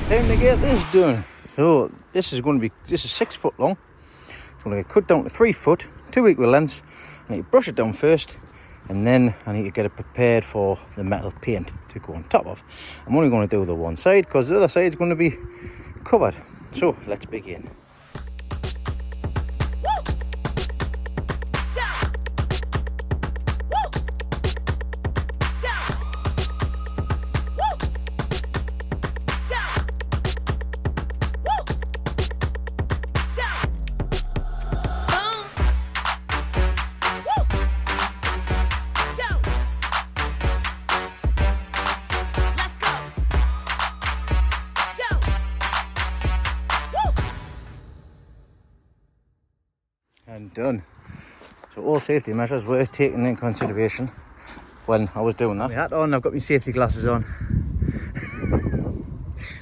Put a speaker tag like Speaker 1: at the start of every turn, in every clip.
Speaker 1: Time to get this done. So this is 6 foot long. So I'm going to cut down to 3 foot, 2 equal lengths. I need to brush it down first, and then I need to get it prepared for the metal paint to go on top of. I'm only going to do the one side because the other side is going to be covered. So let's begin. And done. So all safety measures were taken in consideration when I was doing that. My hat on, I've got my safety glasses on.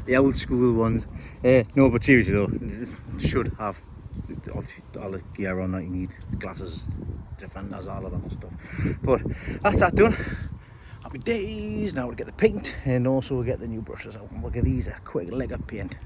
Speaker 1: The old school ones. No, but seriously though, should have all the gear on that you need, glasses, defenders, all of that stuff. But that's that done. Happy days. Now we'll get the paint and also we'll get the new brushes out. And we'll give these a quick lick of paint.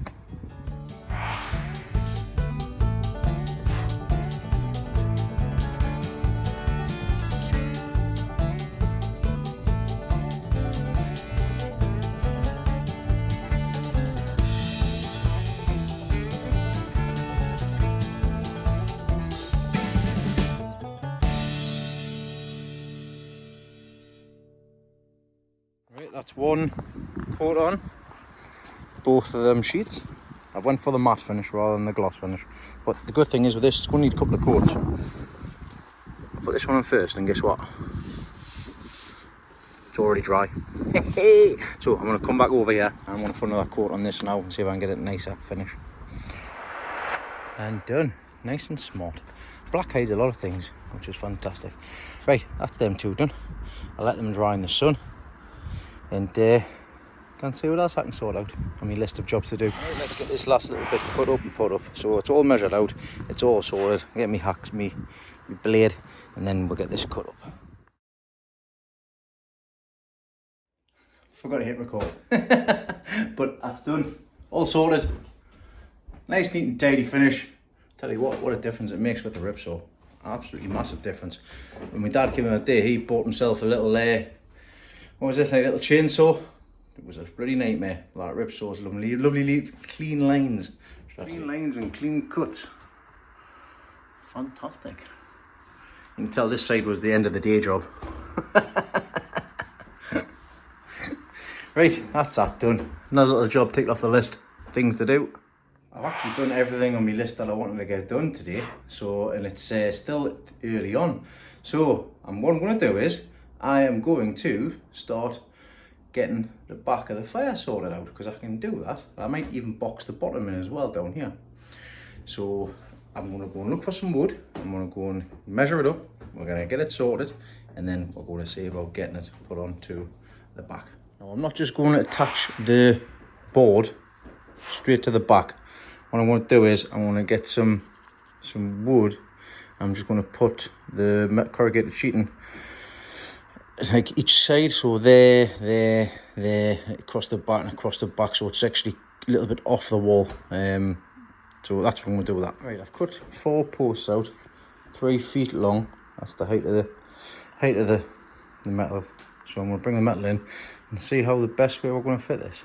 Speaker 1: Right, that's one coat on both of them sheets. I went for the matte finish rather than the gloss finish, but the good thing is with this, it's going to need a couple of coats. I'll put this one on first, and guess what? It's already dry. So I'm going to come back over here and I'm going to put another coat on this now and see if I can get it nicer finish. And done. Nice and smart. Black hides a lot of things, which is fantastic. Right, that's them two done. I'll let them dry in the sun and can see what else I can sort out on my list of jobs to do. Right, let's get this last little bit cut up and put up. So it's all measured out, it's all sorted. I'll get me hacks, me blade, and then we'll get this cut up. Forgot to hit record. But that's done. All sorted. Nice, neat and tidy finish. Tell you what a difference it makes with the rip saw. Absolutely massive difference. When my dad came in that day, he bought himself a little what was it, like a little chainsaw. It was a bloody nightmare. That rip saw's lovely clean lines. Clean lines and clean cuts. Fantastic. You can tell this side was the end of the day job. Right, that's that done. Another little job ticked off the list. Things to do. I've actually done everything on my list that I wanted to get done today. So, and it's still early on. So, what I'm going to do is, I am going to start getting the back of the fire sorted out, because I can do that. I might even box the bottom in as well down here. So I'm going to go and look for some wood. I'm going to go and measure it up. We're going to get it sorted, and then we're going to see about getting it put onto the back. Now I'm not just going to attach the board straight to the back. What I'm going to do is I'm going to get some wood. I'm just going to put the corrugated sheeting like each side, so there, across the back and across the back, so it's actually a little bit off the wall. So that's what I'm going to do with that. Right, I've cut 4 posts out, 3 feet long. That's the height of the metal. So I'm going to bring the metal in and see how the best way we're going to fit this.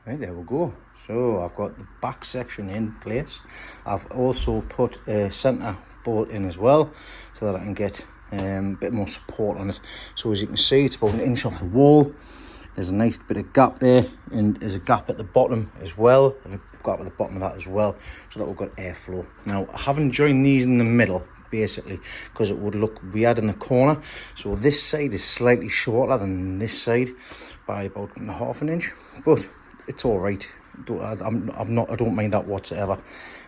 Speaker 1: Right, there we go. So I've got the back section in place. I've also put a centre bolt in as well, so that I can get a bit more support on it. So as you can see, it's about 1 inch off the wall. There's a nice bit of gap there, and there's a gap at the bottom as well, and a gap at the bottom of that as well, so that we've got airflow. Now I haven't joined these in the middle, basically, because it would look weird in the corner. So this side is slightly shorter than this side by about 1/2 inch, but it's all right. I don't mind that whatsoever.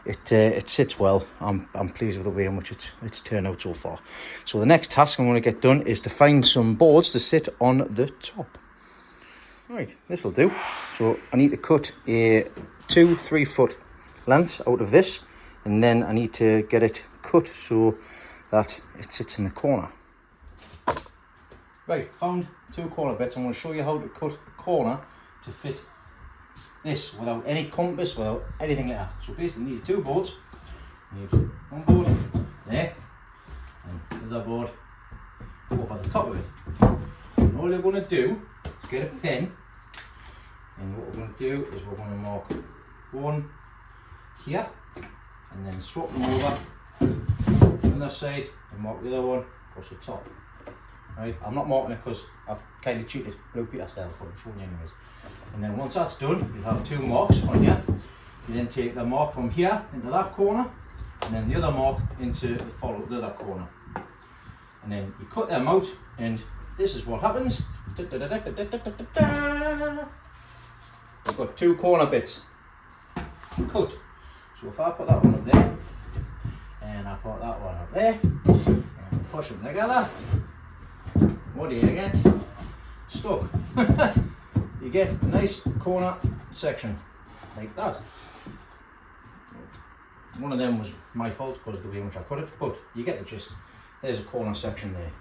Speaker 1: It sits well. I'm pleased with the way in which it's turned out so far. So the next task I'm going to get done is to find some boards to sit on the top. Right, this will do. So I need to cut a 2-3 foot lengths out of this, and then I need to get it cut so that it sits in the corner. Right, found 2 corner bits. I'm going to show you how to cut a corner to fit this without any compass, without anything like that. So basically you need 2 boards. You need one board there and the other board over the top of it. And all you're going to do is get a pen, and what we're going to do is we're going to mark one here and then swap them over on the side and mark the other one across the top. Right, I'm not marking it because I've kind of cheated Blue Peter style, but I'm showing you anyways. And then once that's done, you'll have 2 marks on here. You then take the mark from here into that corner, and then the other mark into the other corner. And then you cut them out, and this is what happens. We've got 2 corner bits cut. So if I put that one up there, and I put that one up there, and push them together, what do you get? Stuck. You get a nice corner section like that. One of them was my fault because of the way in which I cut it, but you get the gist. There's a corner section there.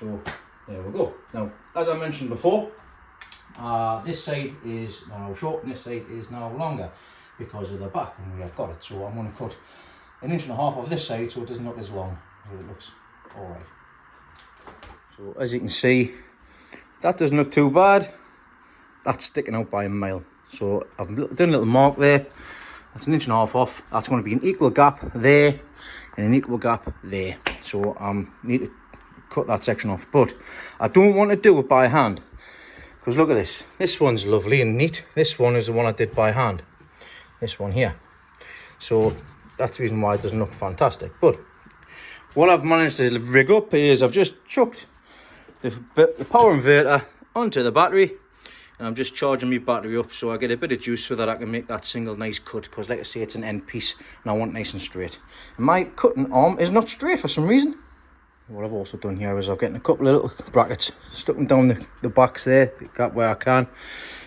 Speaker 1: So there we go. Now, as I mentioned before, this side is now short and this side is now longer because of the back, and we have got it. So I'm going to cut 1.5 inches of this side so it doesn't look as long, so it looks alright. So as you can see, that doesn't look too bad. That's sticking out by a mile. So I've done a little mark there. That's 1.5 inches off. That's going to be an equal gap there and an equal gap there. So I need to cut that section off, but I don't want to do it by hand because look at this. This one's lovely and neat. This one is the one I did by hand. This one here. So that's the reason why it doesn't look fantastic. But what I've managed to rig up is I've just chucked the power inverter onto the battery, and I'm just charging my battery up so I get a bit of juice so that I can make that single nice cut, because like I say, it's an end piece and I want it nice and straight. And my cutting arm is not straight for some reason. What I've also done here is I've got a couple of little brackets, stuck them down the backs there, the gap where I can.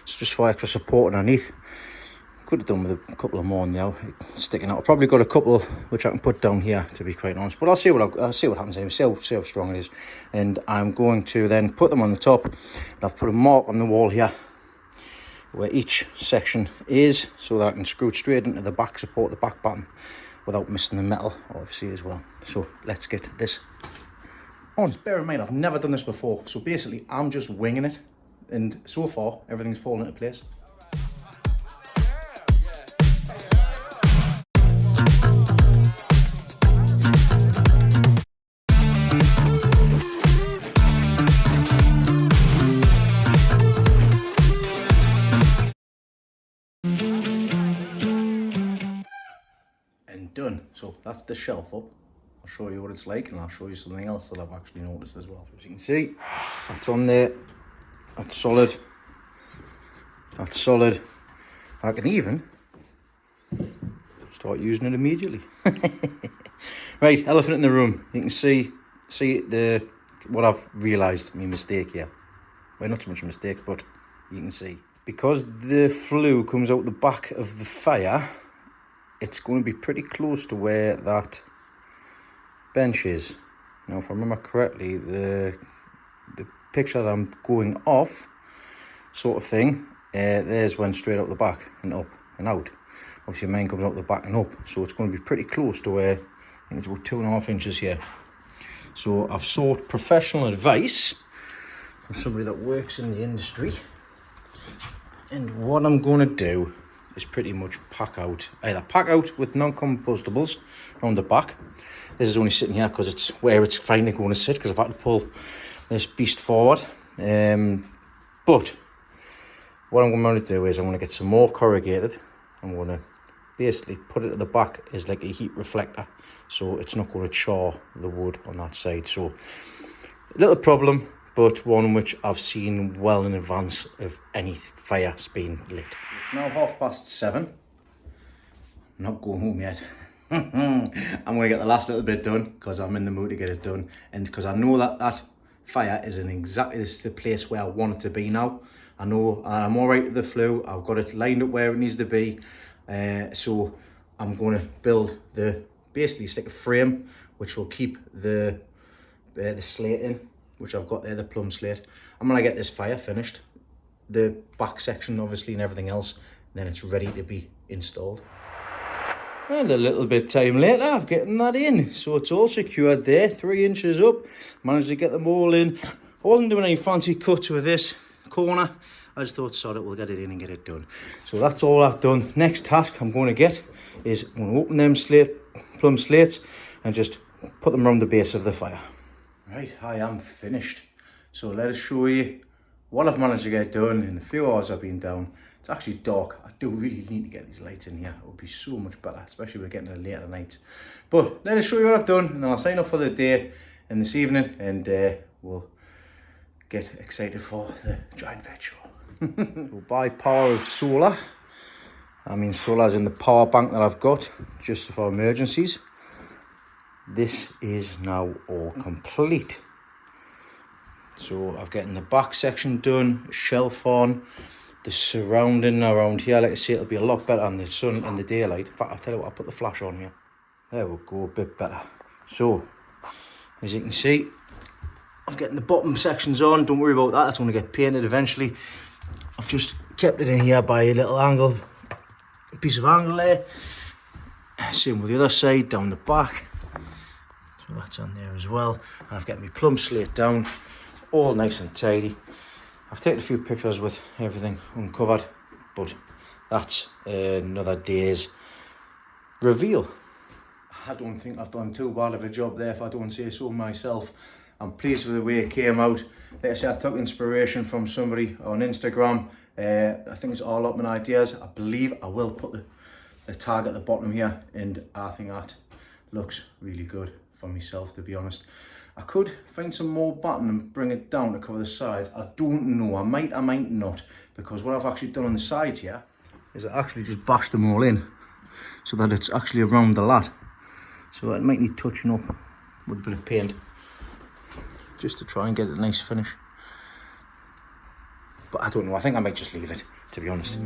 Speaker 1: It's just for extra support underneath. Could have done with a couple of more now sticking out. I've probably got a couple which I can put down here, to be quite honest, but I'll see what happens anyway. See how strong it is. And I'm going to then put them on the top, and I've put a mark on the wall here where each section is, so that I can screw it straight into the back, support the back button without missing the metal obviously as well. So let's get this on. Bear in mind, I've never done this before, so basically I'm just winging it, and so far everything's fallen into place. Done. So that's the shelf up. I'll show you what it's like, and I'll show you something else that I've actually noticed as well. As you can see, that's on there. That's solid. That's solid. I can even start using it immediately. Right, elephant in the room. You can see what I've realised, my mistake here. Well, not so much a mistake, but you can see, because the flue comes out the back of the fire, it's going to be pretty close to where that bench is. Now, if I remember correctly, the picture that I'm going off, sort of thing, theirs went straight out the back and up and out. Obviously mine comes out the back and up, so it's going to be pretty close to where, I think it's about 2.5 inches here. So I've sought professional advice from somebody that works in the industry, and what I'm going to do is pretty much either pack out with non-compostables around the back. This is only sitting here because it's where it's finally going to sit, because I've had to pull this beast forward. But what I'm going to do is I'm going to get some more corrugated. I'm going to basically put it at the back as like a heat reflector, so it's not going to char the wood on that side. So a little problem, but one which I've seen well in advance of any fire being lit. It's now 7:30. I'm not going home yet. I'm going to get the last little bit done because I'm in the mood to get it done, and because I know that fire is in exactly this is the place where I want it to be now. I know I'm all right with the flue. I've got it lined up where it needs to be. So I'm going to build basically it's like a frame which will keep the slate in, which I've got there, the plum slate. I'm going to get this fire finished, the back section obviously and everything else, and then it's ready to be installed. And a little bit time later, I'm getting that in. So it's all secured there, 3 inches up. Managed to get them all in. I wasn't doing any fancy cuts with this corner. I just thought, sod it, we'll get it in and get it done. So that's all I've done. Next task I'm going to get is I'm going to open them plum slates and just put them around the base of the fire. Right, I am finished. So let us show you what I've managed to get done in the few hours I've been down. It's actually dark. I do really need to get these lights in here. It would be so much better, especially we're getting it later at night. But let us show you what I've done, and then I'll sign off for the day and this evening, and we'll get excited for the giant veg show. We'll buy power of solar. I mean solar's in the power bank that I've got just for emergencies. This is now all complete. So I've gotten the back section done, shelf on, the surrounding around here, like I say, it'll be a lot better on the sun and the daylight. In fact, I'll tell you what, I'll put the flash on here. There we go, a bit better. So, as you can see, I'm getting the bottom sections on. Don't worry about that, that's going to get painted eventually. I've just kept it in here by a little angle, a piece of angle there. Same with the other side, down the back. So that's on there as well. And I've got my plum slate down, all nice and tidy. I've taken a few pictures with everything uncovered, but that's another day's reveal. I don't think I've done too bad of a job there, if I don't say so myself. I'm pleased with the way it came out. Like I said, I took inspiration from somebody on Instagram. I think it's all up in ideas. I believe I will put the tag at the bottom here, and I think that looks really good for myself, to be honest. I could find some more button and bring it down to cover the sides. I don't know, I might not, because what I've actually done on the sides here is I actually just bashed them all in so that it's actually around the lat. So it might need touching up with a bit of paint just to try and get a nice finish. But I don't know, I think I might just leave it, to be honest.